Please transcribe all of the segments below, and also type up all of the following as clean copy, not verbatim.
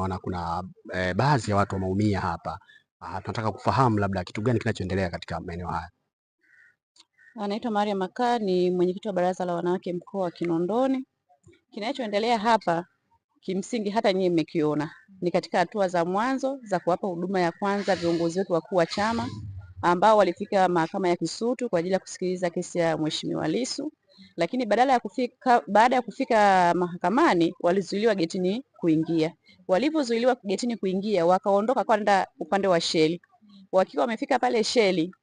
Naona kuna baadhi ya watu wameumia hapa. Tunataka kufahamu labda kitu gani kinachoendelea katika maeneo haya. Anaitwa Maria Makaa, ni mwenyekiti wa baraza la wanawake mkoa wa Kinondoni. Kinachoendelea hapa kimsingi hata nyinyi mmekiona, ni katika hatua za mwanzo za kuwapa huduma ya kwanza viongozi wetu wakuu wa chama ambao walifika mahakama ya Kisutu kwa ajili ya kusikiliza kesi ya Mheshimiwa Lissu, lakini baada ya kufika mahakamani walizuiliwa getini kuingia. Walivyozuiliwa getini kuingia, wakaondoka kwenda upande wa Sheli. Wakiwa wamefika pale Sheli,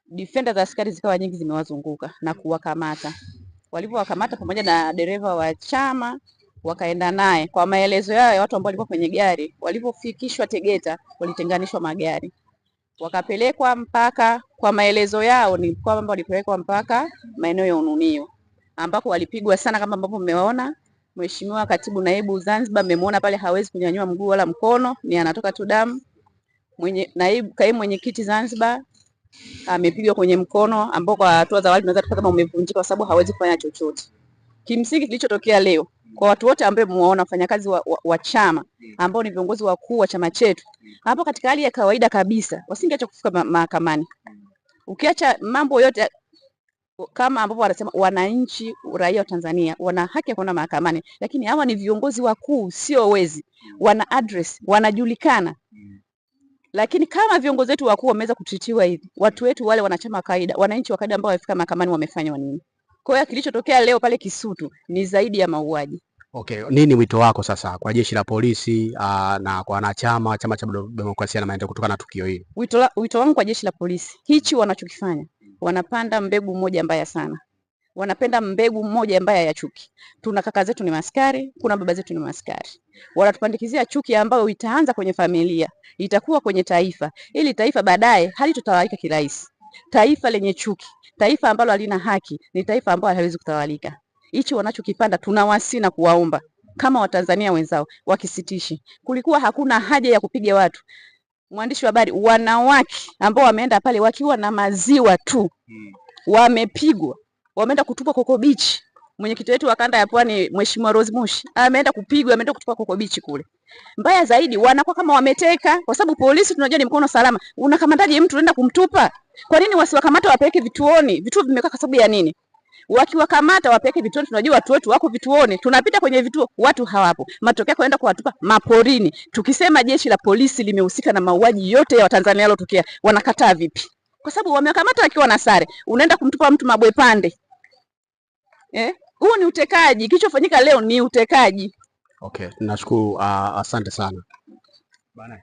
defender za askari zikawa nyingi zimewazunguka na kuwakamata. Walivyowakamata pamoja na dereva wa chama, wakaenda naye. Kwa maelezo yao ya watu ambao walikuwa kwenye gari, walivyofikishwa Tegeta walitenganishwa magari, wakapelekwa mpaka, kwa maelezo yao ni kwamba walipelekwa mpaka maeneo ya Ununio ambako walipigwa sana, kama ambavyo mmeona. Mheshimiwa Katibu Naibu Zanzibar mmemwona pale, hawezi kunyanyua mguu wala mkono, ni anatoka tu damu. Kaimu mwenyekiti Zanzibar amepigwa kwenye mkono ambao kwa hatua za awali tunaweza tukasema umevunjika kwa sababu hawezi kufanya chochote. Kimsingi kilichotokea leo kwa watu wote ambao muona wafanyakazi wa chama ambao ni viongozi wakuu wa chama chetu, hapo katika hali ya kawaida kabisa wasingeacha kufika mahakamani. Ukiacha mambo yote kama ambavyo wanasema wananchi, raia wa Tanzania wana haki ya kwenda mahakamani, lakini hawa ni viongozi wakuu, sio wezi, wana address, wanajulikana. Lakini kama viongozi wetu wakuu wameweza kutritiwa hivi, watu wetu wale wanachama wa kawaida, wananchi wa kawaida ambao wamefika mahakamani wamefanywa nini? Kwa hiyo kilichotokea leo pale Kisutu ni zaidi ya mauaji. Okay, nini wito wako sasa kwa jeshi la polisi na kwa wanachama Chama cha Demokrasia na Maendeleo kutokana na tukio hili? Wito wangu kwa jeshi la polisi, hichi wanachokifanya, wanapanda mbegu moja mbaya sana. Wanapenda mbegu moja mbaya ya chuki. Tuna kaka zetu ni maskari, kuna baba zetu ni maskari. Wanatupandikizia chuki ambayo itaanza kwenye familia, itakuwa kwenye taifa. Ili taifa baadaye halitotawalika kirahisi. Taifa lenye chuki, taifa ambalo halina haki, ni taifa ambalo haliwezi kutawalika. Hichi wanachokipanda tunawasi na kuwaomba kama Watanzania wenzao wakisitishi. Kulikuwa hakuna haja ya kupiga watu. Mwandishi wa habari, wanawake ambao wameenda pale wakiwa na maziwa tu wamepigwa, wameenda kutupwa Coco Beach. Mwenyekiti wetu wa kanda ya Pwani Mheshimiwa Rose Mushi ameenda kupigwa, ameenda kutupwa Coco Beach kule. Mbaya zaidi wanakuwa kama wameteka, kwa sababu polisi tunajua ni mkono salama. Unakamataje mtu unaenda kumtupa? Kwa nini wasiwakamata wapeleke vituoni? Vituo vimekaa kwa sababu ya nini? Wakiwakamata wapeleke vituoni, tunajua watu wetu wako vituoni. Tunapita kwenye vituo, watu hawapo. Matokeo kwenda kuwatupa maporini. Tukisema jeshi la polisi limehusika na mauaji yote ya Watanzania yalotokea, wanakataa vipi? Kwa sababu wamekamata wakiwa na sare. Unaenda kumtupa mtu mabwe pande. Huo ni utekaji. Kilichofanyika leo ni utekaji. Okay, nashukuru, asante sana. Bana.